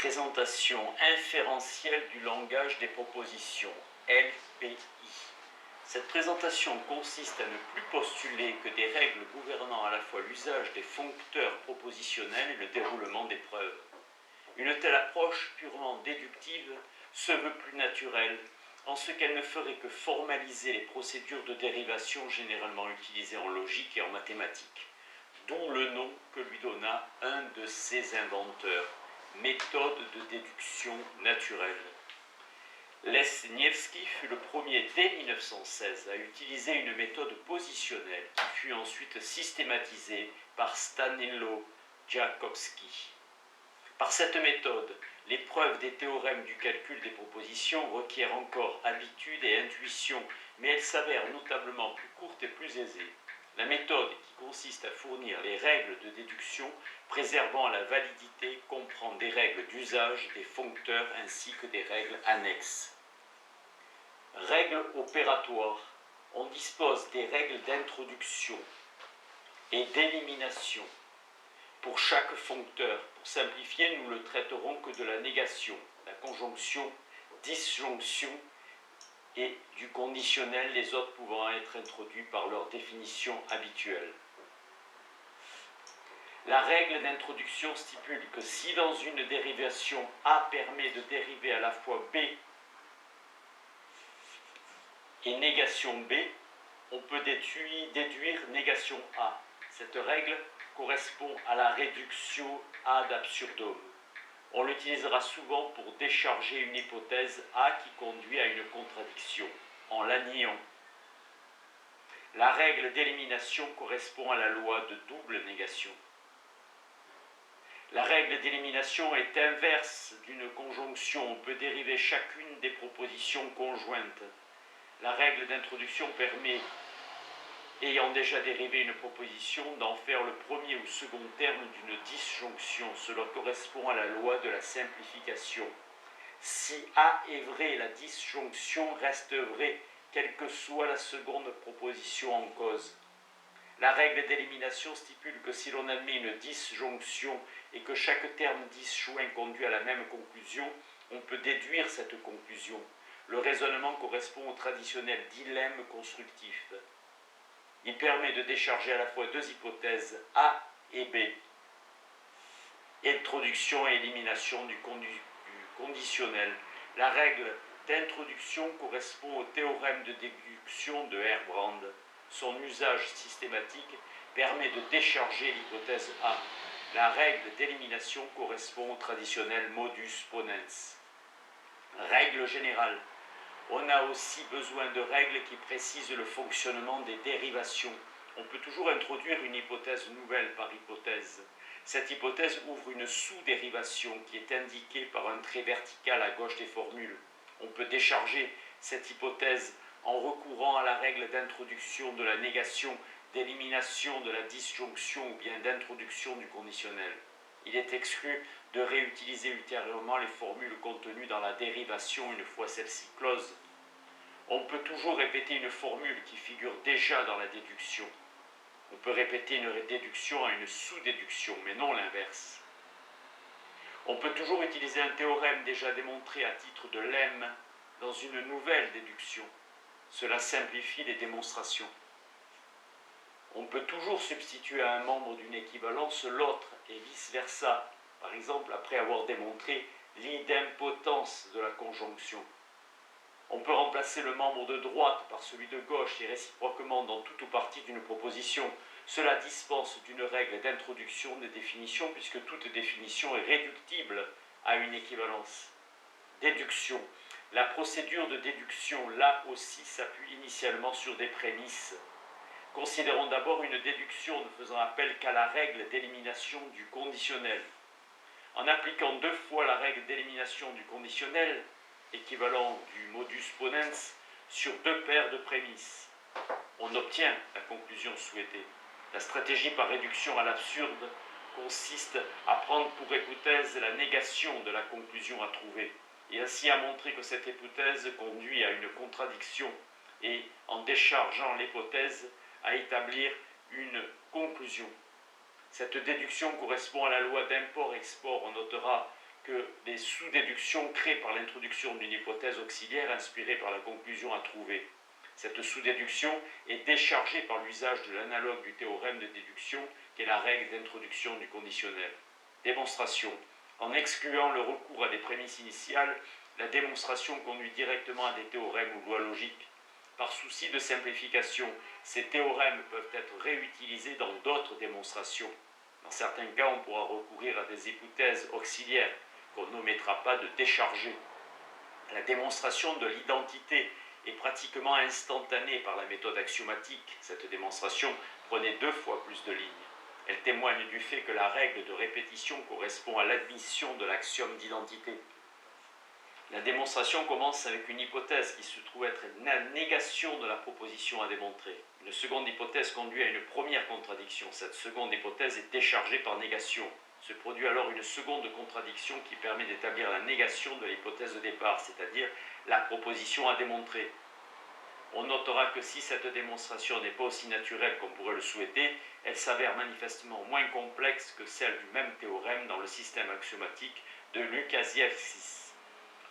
présentation inférentielle du langage des propositions, LPI. Cette présentation consiste à ne plus postuler que des règles gouvernant à la fois l'usage des foncteurs propositionnels et le déroulement des preuves. Une telle approche purement déductive se veut plus naturelle, en ce qu'elle ne ferait que formaliser les procédures de dérivation généralement utilisées en logique et en mathématiques, d'où le nom que lui donna un de ses inventeurs, méthode de déduction naturelle. Lesniewski fut le premier dès 1916 à utiliser une méthode positionnelle qui fut ensuite systématisée par Stanislaw Jakobski. Par cette méthode, les preuves des théorèmes du calcul des propositions requièrent encore habitude et intuition, mais elles s'avèrent notablement plus courtes et plus aisées. La méthode, qui consiste à fournir les règles de déduction préservant la validité, comprend des règles d'usage, des foncteurs ainsi que des règles annexes. Règles opératoires. On dispose des règles d'introduction et d'élimination pour chaque foncteur. Pour simplifier, nous le traiterons que de la négation, la conjonction, disjonction et du conditionnel, les autres pouvant être introduits par leur définition habituelle. La règle d'introduction stipule que si dans une dérivation A permet de dériver à la fois B et négation B, on peut déduire négation A. Cette règle correspond à la réduction ad absurdum. On l'utilisera souvent pour décharger une hypothèse A qui conduit à une contradiction, en la niant. La règle d'élimination correspond à la loi de double négation. La règle d'élimination est inverse d'une conjonction. On peut dériver chacune des propositions conjointes. La règle d'introduction permet, ayant déjà dérivé une proposition, d'en faire le premier ou second terme d'une disjonction. Cela correspond à la loi de la simplification. Si A est vrai, la disjonction reste vraie, quelle que soit la seconde proposition en cause. La règle d'élimination stipule que si l'on admet une disjonction et que chaque terme disjoint conduit à la même conclusion, on peut déduire cette conclusion. Le raisonnement correspond au traditionnel dilemme constructif. Il permet de décharger à la fois deux hypothèses A et B. Introduction et élimination du conditionnel. La règle d'introduction correspond au théorème de déduction de Herbrand. Son usage systématique permet de décharger l'hypothèse A. La règle d'élimination correspond au traditionnel modus ponens. Règle générale. On a aussi besoin de règles qui précisent le fonctionnement des dérivations. On peut toujours introduire une hypothèse nouvelle par hypothèse. Cette hypothèse ouvre une sous-dérivation qui est indiquée par un trait vertical à gauche des formules. On peut décharger cette hypothèse en recourant à la règle d'introduction de la négation, d'élimination de la disjonction ou bien d'introduction du conditionnel. Il est exclu de réutiliser ultérieurement les formules contenues dans la dérivation une fois celle-ci close. On peut toujours répéter une formule qui figure déjà dans la déduction. On peut répéter une déduction à une sous-déduction, mais non l'inverse. On peut toujours utiliser un théorème déjà démontré à titre de lemme dans une nouvelle déduction. Cela simplifie les démonstrations. On peut toujours substituer à un membre d'une équivalence l'autre et vice-versa, par exemple après avoir démontré l'idempotence de la conjonction. On peut remplacer le membre de droite par celui de gauche et réciproquement dans toute ou partie d'une proposition. Cela dispense d'une règle d'introduction des définitions puisque toute définition est réductible à une équivalence. Déduction. La procédure de déduction, là aussi, s'appuie initialement sur des prémices. Considérons d'abord une déduction ne faisant appel qu'à la règle d'élimination du conditionnel. En appliquant deux fois la règle d'élimination du conditionnel, équivalent du modus ponens, sur deux paires de prémices, on obtient la conclusion souhaitée. La stratégie par réduction à l'absurde consiste à prendre pour hypothèse la négation de la conclusion à trouver, et ainsi à montrer que cette hypothèse conduit à une contradiction, et en déchargeant l'hypothèse, à établir une conclusion. Cette déduction correspond à la loi d'import-export. On notera que les sous-déductions créées par l'introduction d'une hypothèse auxiliaire inspirée par la conclusion à trouver. Cette sous-déduction est déchargée par l'usage de l'analogue du théorème de déduction qui est la règle d'introduction du conditionnel. Démonstration. En excluant le recours à des prémices initiales, la démonstration conduit directement à des théorèmes ou lois logiques. Par souci de simplification, ces théorèmes peuvent être réutilisés dans d'autres démonstrations. Dans certains cas, on pourra recourir à des hypothèses auxiliaires qu'on n'omettra pas de décharger. La démonstration de l'identité est pratiquement instantanée par la méthode axiomatique. Cette démonstration prenait 2 fois plus de lignes. Elle témoigne du fait que la règle de répétition correspond à l'admission de l'axiome d'identité. La démonstration commence avec une hypothèse qui se trouve être la négation de la proposition à démontrer. Une seconde hypothèse conduit à une première contradiction. Cette seconde hypothèse est déchargée par négation. Se produit alors une seconde contradiction qui permet d'établir la négation de l'hypothèse de départ, c'est-à-dire la proposition à démontrer. On notera que si cette démonstration n'est pas aussi naturelle qu'on pourrait le souhaiter, elle s'avère manifestement moins complexe que celle du même théorème dans le système axiomatique de Lukasiewicz.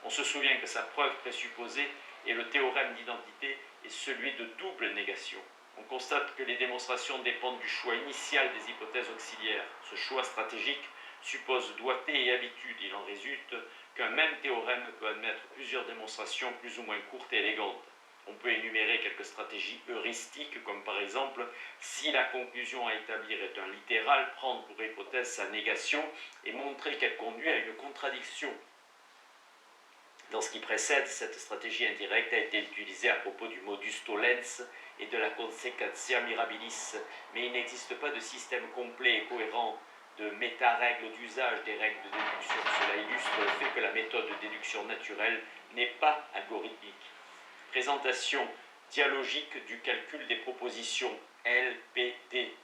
On se souvient que sa preuve présupposée est le théorème d'identité et celui de double négation. On constate que les démonstrations dépendent du choix initial des hypothèses auxiliaires. Ce choix stratégique suppose doigté et habitude. Il en résulte qu'un même théorème peut admettre plusieurs démonstrations plus ou moins courtes et élégantes. On peut énumérer quelques stratégies heuristiques, comme par exemple, si la conclusion à établir est un littéral, prendre pour hypothèse sa négation et montrer qu'elle conduit à une contradiction. Dans ce qui précède, cette stratégie indirecte a été utilisée à propos du modus tollens et de la consequentia mirabilis, mais il n'existe pas de système complet et cohérent de méta-règles d'usage des règles de déduction. Cela illustre le fait que la méthode de déduction naturelle n'est pas algorithmique. Présentation dialogique du calcul des propositions, LPD.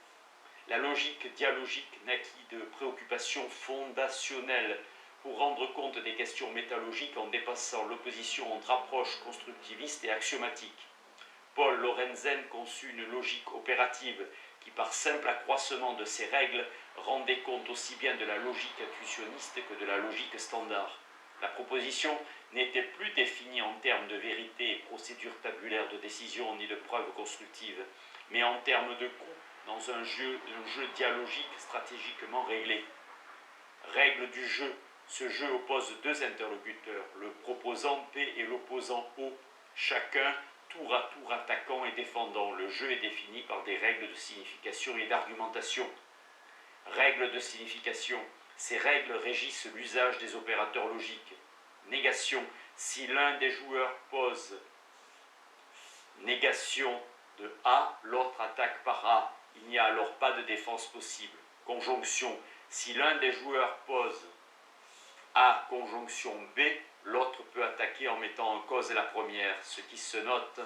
La logique dialogique naquit de préoccupations fondationnelles pour rendre compte des questions métalogiques en dépassant l'opposition entre approche constructiviste et axiomatique. Paul Lorenzen conçut une logique opérative qui, par simple accroissement de ses règles, rendait compte aussi bien de la logique intuitionniste que de la logique standard. La proposition n'était plus définie en termes de vérité et procédure tabulaire de décision ni de preuve constructive, mais en termes de coût dans un jeu dialogique stratégiquement réglé. Règle du jeu. Ce jeu oppose 2 interlocuteurs, le proposant P et l'opposant O, chacun tour à tour attaquant et défendant. Le jeu est défini par des règles de signification et d'argumentation. Règles de signification. Ces règles régissent l'usage des opérateurs logiques. Négation. Si l'un des joueurs pose négation de A, l'autre attaque par A. Il n'y a alors pas de défense possible. Conjonction. Si l'un des joueurs pose A conjonction B, l'autre peut attaquer en mettant en cause la première, ce qui se note,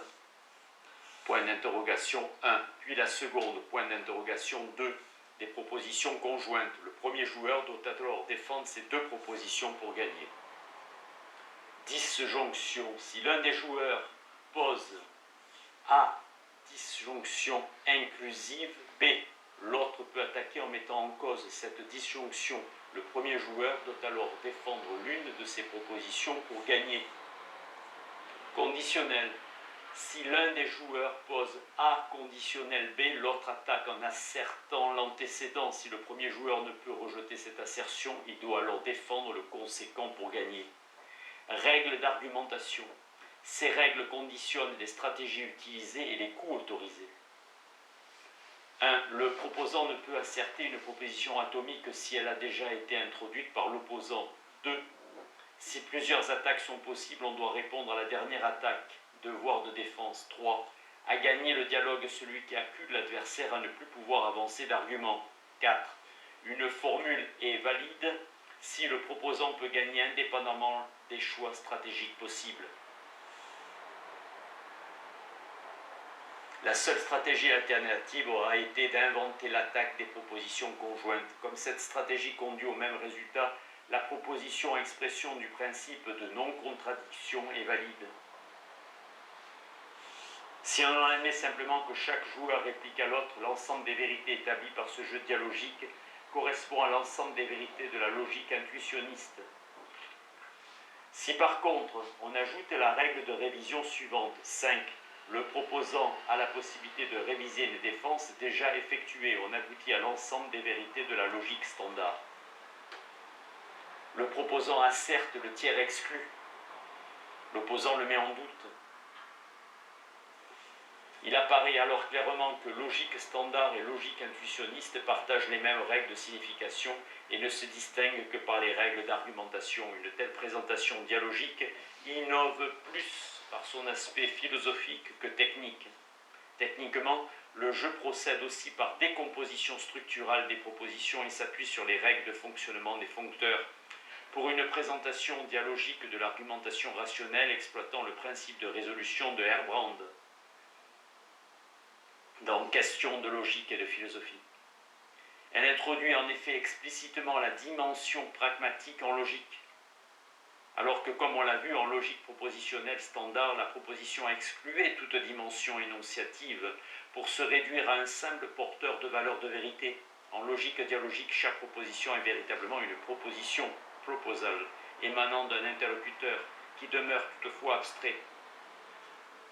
point d'interrogation 1, puis la seconde, point d'interrogation 2, des propositions conjointes. Le premier joueur doit alors défendre ces 2 propositions pour gagner. Disjonction. Si l'un des joueurs pose A disjonction inclusive B, l'autre peut attaquer en mettant en cause cette disjonction. Le premier joueur doit alors défendre l'une de ces propositions pour gagner. Conditionnel. Si l'un des joueurs pose A conditionnel B, l'autre attaque en assertant l'antécédent. Si le premier joueur ne peut rejeter cette assertion, il doit alors défendre le conséquent pour gagner. Règles d'argumentation. Ces règles conditionnent les stratégies utilisées et les coûts autorisés. 1. Le proposant ne peut asserter une proposition atomique que si elle a déjà été introduite par l'opposant. 2. Si plusieurs attaques sont possibles, on doit répondre à la dernière attaque. Devoir de défense. 3. À gagner le dialogue celui qui accuse l'adversaire à ne plus pouvoir avancer d'argument. 4. Une formule est valide si le proposant peut gagner indépendamment des choix stratégiques possibles. La seule stratégie alternative aura été d'inventer l'attaque des propositions conjointes. Comme cette stratégie conduit au même résultat, la proposition expression du principe de non-contradiction est valide. Si on en admet simplement que chaque joueur réplique à l'autre, l'ensemble des vérités établies par ce jeu dialogique correspond à l'ensemble des vérités de la logique intuitionniste. Si par contre on ajoute la règle de révision suivante, 5, le proposant a la possibilité de réviser une défense déjà effectuée, on aboutit à l'ensemble des vérités de la logique standard. Le proposant asserte le tiers exclu, l'opposant le met en doute. Il apparaît alors clairement que logique standard et logique intuitionniste partagent les mêmes règles de signification et ne se distinguent que par les règles d'argumentation. Une telle présentation dialogique innove plus par son aspect philosophique que technique. Techniquement, le jeu procède aussi par décomposition structurale des propositions et s'appuie sur les règles de fonctionnement des foncteurs. Pour une présentation dialogique de l'argumentation rationnelle exploitant le principe de résolution de Herbrand, dans Questions de logique et de philosophie. Elle introduit en effet explicitement la dimension pragmatique en logique, alors que, comme on l'a vu en logique propositionnelle standard, la proposition excluait toute dimension énonciative pour se réduire à un simple porteur de valeur de vérité. En logique dialogique, chaque proposition est véritablement une proposition, proposal, émanant d'un interlocuteur qui demeure toutefois abstrait.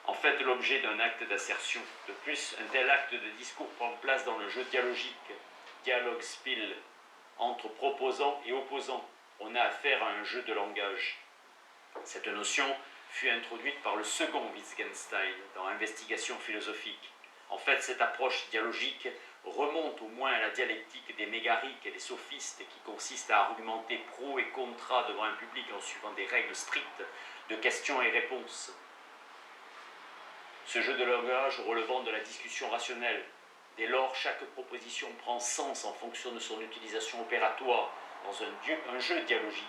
En fait, l'objet d'un acte d'assertion. De plus, un tel acte de discours prend place dans le jeu dialogique, dialogue spiel, entre proposant et opposant. On a affaire à un jeu de langage. Cette notion fut introduite par le second Wittgenstein dans Investigation philosophique. En fait, cette approche dialogique remonte au moins à la dialectique des mégariques et des sophistes qui consiste à argumenter pro et contra devant un public en suivant des règles strictes de questions et réponses. Ce jeu de langage relevant de la discussion rationnelle. Dès lors, chaque proposition prend sens en fonction de son utilisation opératoire dans un jeu dialogique.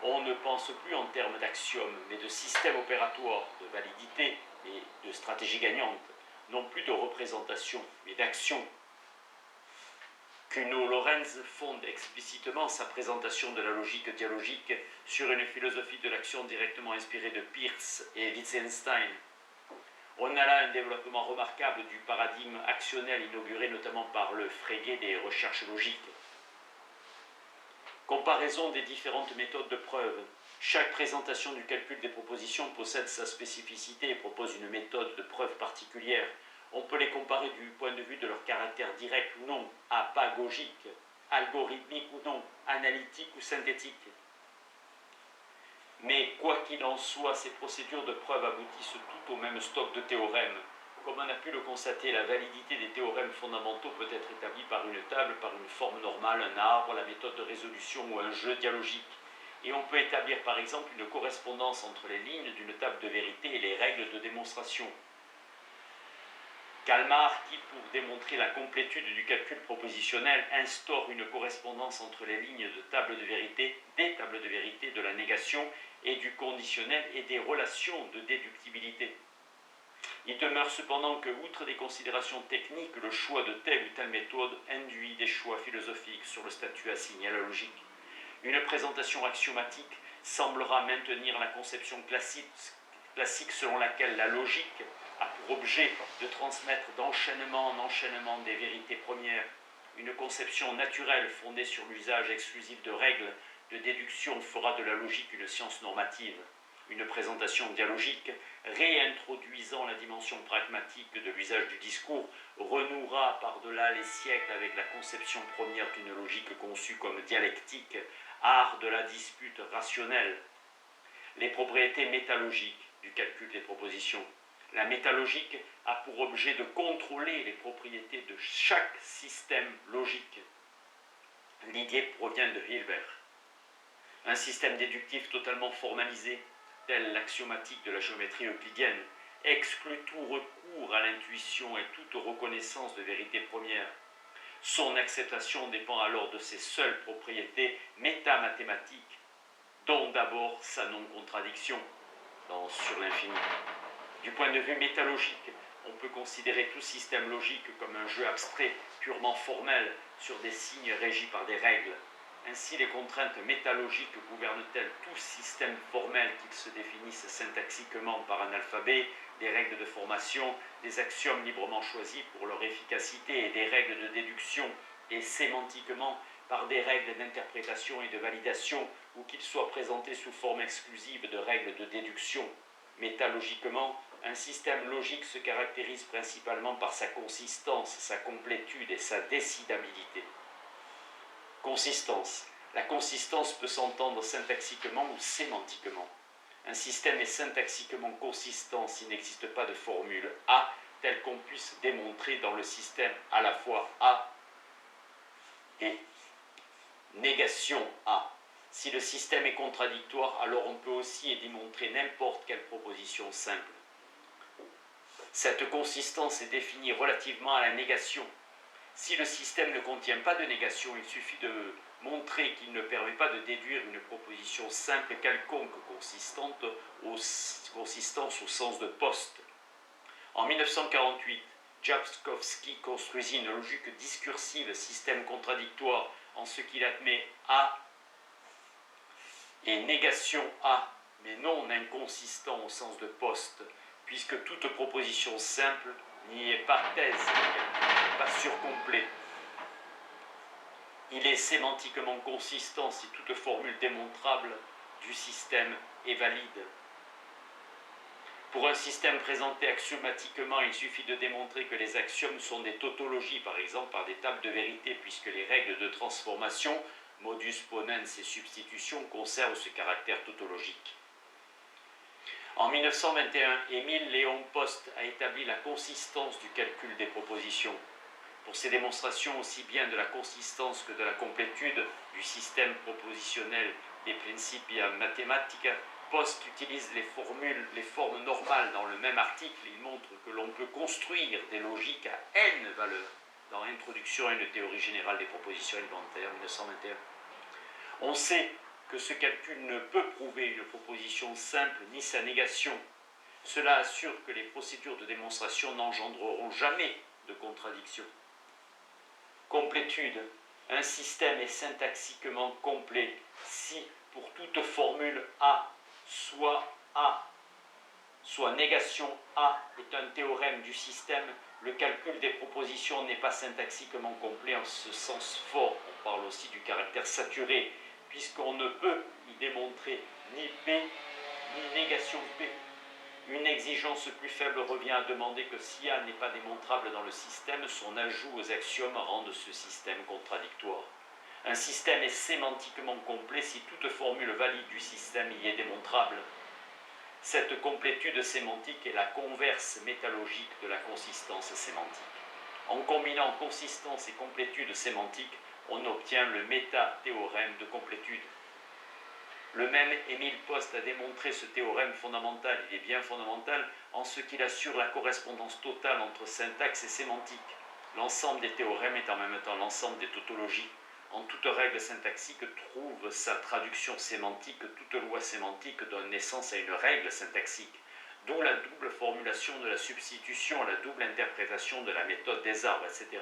On ne pense plus en termes d'axiomes, mais de système opératoire, de validité et de stratégie gagnante, non plus de représentation, mais d'action. Kuno Lorenz fonde explicitement sa présentation de la logique dialogique sur une philosophie de l'action directement inspirée de Peirce et Wittgenstein. On a là un développement remarquable du paradigme actionnel inauguré notamment par le Frege des recherches logiques. Comparaison des différentes méthodes de preuve. Chaque présentation du calcul des propositions possède sa spécificité et propose une méthode de preuve particulière. On peut les comparer du point de vue de leur caractère direct ou non, apagogique, algorithmique ou non, analytique ou synthétique. Mais quoi qu'il en soit, ces procédures de preuve aboutissent toutes au même stock de théorèmes. Comme on a pu le constater, la validité des théorèmes fondamentaux peut être établie par une table, par une forme normale, un arbre, la méthode de résolution ou un jeu dialogique. Et on peut établir par exemple une correspondance entre les lignes d'une table de vérité et les règles de démonstration. Calmar, qui, pour démontrer la complétude du calcul propositionnel, instaure une correspondance entre les lignes de table de vérité, des tables de vérité, de la négation et du conditionnel et des relations de déductibilité. Il demeure cependant que, outre des considérations techniques, le choix de telle ou telle méthode induit des choix philosophiques sur le statut assigné à la logique. Une présentation axiomatique semblera maintenir la conception classique selon laquelle la logique a pour objet de transmettre d'enchaînement en enchaînement des vérités premières. Une conception naturelle fondée sur l'usage exclusif de règles de déduction fera de la logique une science normative. Une présentation dialogique, réintroduisant la dimension pragmatique de l'usage du discours, renouera par-delà les siècles avec la conception première d'une logique conçue comme dialectique, art de la dispute rationnelle. Les propriétés métalogiques du calcul des propositions. La métalogique a pour objet de contrôler les propriétés de chaque système logique. L'idée provient de Hilbert. Un système déductif totalement formalisé, tel l'axiomatique de la géométrie euclidienne, exclut tout recours à l'intuition et toute reconnaissance de vérité première. Son acceptation dépend alors de ses seules propriétés métamathématiques, dont d'abord sa non-contradiction sur l'infini. Du point de vue métalogique, on peut considérer tout système logique comme un jeu abstrait, purement formel, sur des signes régis par des règles. Ainsi, les contraintes métalogiques gouvernent-elles tout système formel qu'ils se définissent syntaxiquement par un alphabet, des règles de formation, des axiomes librement choisis pour leur efficacité et des règles de déduction, et sémantiquement par des règles d'interprétation et de validation ou qu'il soit présenté sous forme exclusive de règles de déduction. Métalogiquement, un système logique se caractérise principalement par sa consistance, sa complétude et sa décidabilité. Consistance. La consistance peut s'entendre syntaxiquement ou sémantiquement. Un système est syntaxiquement consistant s'il n'existe pas de formule A telle qu'on puisse démontrer dans le système à la fois A et négation A. Si le système est contradictoire, alors on peut aussi démontrer n'importe quelle proposition simple. Cette consistance est définie relativement à la négation. Si le système ne contient pas de négation, il suffit de montrer qu'il ne permet pas de déduire une proposition simple quelconque consistance au sens de poste. En 1948, Jablonski construisit une logique discursive système contradictoire en ce qu'il admet A et négation A, mais non inconsistant au sens de poste, puisque toute proposition simple n'y est pas thèse, pas surcomplet. Il est sémantiquement consistant si toute formule démontrable du système est valide. Pour un système présenté axiomatiquement, il suffit de démontrer que les axiomes sont des tautologies, par exemple par des tables de vérité, puisque les règles de transformation, modus ponens et substitution, conservent ce caractère tautologique. En 1921, Émile Léon Post a établi la consistance du calcul des propositions. Pour ces démonstrations aussi bien de la consistance que de la complétude du système propositionnel des Principia Mathematica, Post utilise les formes normales dans le même article. Il montre que l'on peut construire des logiques à n valeurs dans Introduction à une théorie générale des propositions élémentaires, 1921. On sait que ce calcul ne peut prouver une proposition simple ni sa négation. Cela assure que les procédures de démonstration n'engendreront jamais de contradiction. Complétude. Un système est syntaxiquement complet si, pour toute formule A, soit négation A est un théorème du système, le calcul des propositions n'est pas syntaxiquement complet en ce sens fort. On parle aussi du caractère saturé, puisqu'on ne peut y démontrer ni P ni négation P. Une exigence plus faible revient à demander que si A n'est pas démontrable dans le système, son ajout aux axiomes rende ce système contradictoire. Un système est sémantiquement complet si toute formule valide du système y est démontrable. Cette complétude sémantique est la converse métalogique de la consistance sémantique. En combinant consistance et complétude sémantique, on obtient le métathéorème de complétude. Le même Émile Post a démontré ce théorème fondamental. Il est bien fondamental en ce qu'il assure la correspondance totale entre syntaxe et sémantique. L'ensemble des théorèmes est en même temps l'ensemble des tautologies. En toute règle syntaxique trouve sa traduction sémantique, toute loi sémantique donne naissance à une règle syntaxique, d'où la double formulation de la substitution, la double interprétation de la méthode des arbres, etc.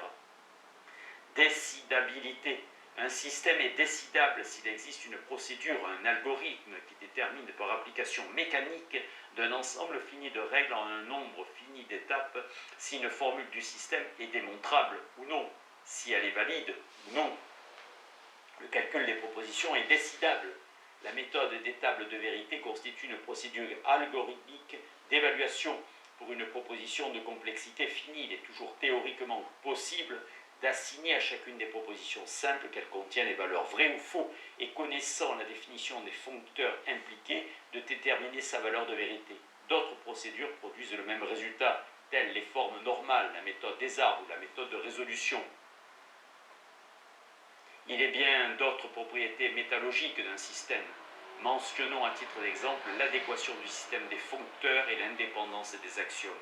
Décidabilité. Un système est décidable s'il existe une procédure, un algorithme qui détermine par application mécanique d'un ensemble fini de règles en un nombre fini d'étapes si une formule du système est démontrable ou non, si elle est valide ou non. Le calcul des propositions est décidable. La méthode des tables de vérité constitue une procédure algorithmique d'évaluation pour une proposition de complexité finie. Il est toujours théoriquement possible d'assigner à chacune des propositions simples qu'elles contiennent des valeurs vraies ou faux, et connaissant la définition des foncteurs impliqués, de déterminer sa valeur de vérité. D'autres procédures produisent le même résultat, telles les formes normales, la méthode des arbres ou la méthode de résolution. Il est bien d'autres propriétés métalogiques d'un système. Mentionnons à titre d'exemple l'adéquation du système des foncteurs et l'indépendance des axiomes.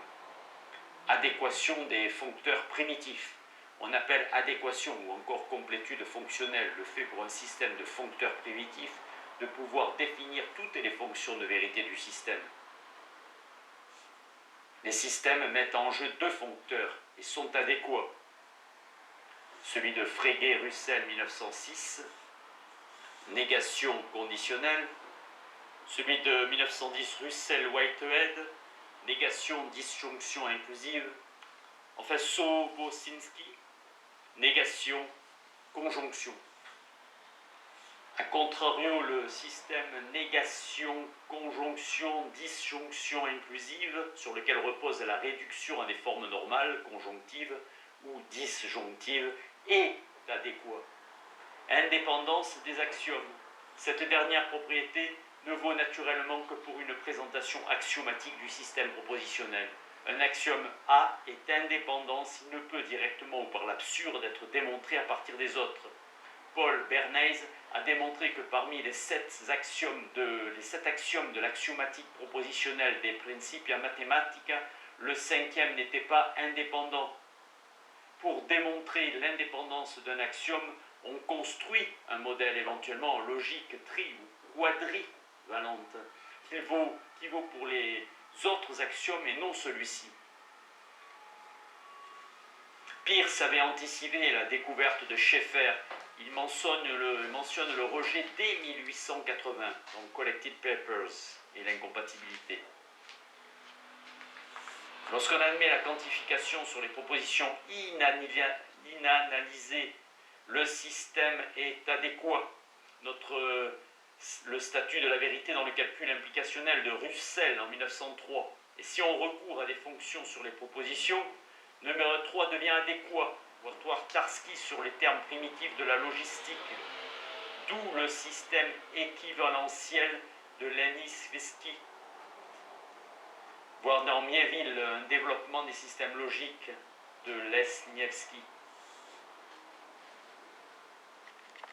Adéquation des foncteurs primitifs. On appelle adéquation ou encore complétude fonctionnelle le fait pour un système de foncteurs primitifs de pouvoir définir toutes les fonctions de vérité du système. Les systèmes mettent en jeu deux foncteurs et sont adéquats. Celui de Frege-Russell 1906, négation conditionnelle. Celui de 1910, Russell-Whitehead, négation disjonction inclusive. Enfin, Sobocinski, négation conjonction. A contrario, le système négation-conjonction-disjonction inclusive, sur lequel repose la réduction à des formes normales, conjonctives ou disjonctives, est adéquat. Indépendance des axiomes. Cette dernière propriété ne vaut naturellement que pour une présentation axiomatique du système propositionnel. Un axiome A est indépendant s'il ne peut directement ou par l'absurde être démontré à partir des autres. Paul Bernays a démontré que parmi les 7 axiomes de l'axiomatique propositionnelle des Principia Mathematica, le 5e n'était pas indépendant. Pour démontrer l'indépendance d'un axiome, on construit un modèle éventuellement en logique tri- ou quadrivalente, qui vaut pour les autres axiomes et non celui-ci. Peirce avait anticipé la découverte de Schaeffer. Il mentionne le rejet dès 1880 dans Collected Papers et l'incompatibilité. Lorsqu'on admet la quantification sur les propositions inanalysées, le système est adéquat. Le statut de la vérité dans le calcul implicationnel de Russell en 1903. Et si on recourt à des fonctions sur les propositions, numéro 3 devient adéquat. Voir Tarski sur les termes primitifs de la logistique. D'où le système équivalentiel de Lenivsky. Voir dans Mieville un développement des systèmes logiques de Lesniewski.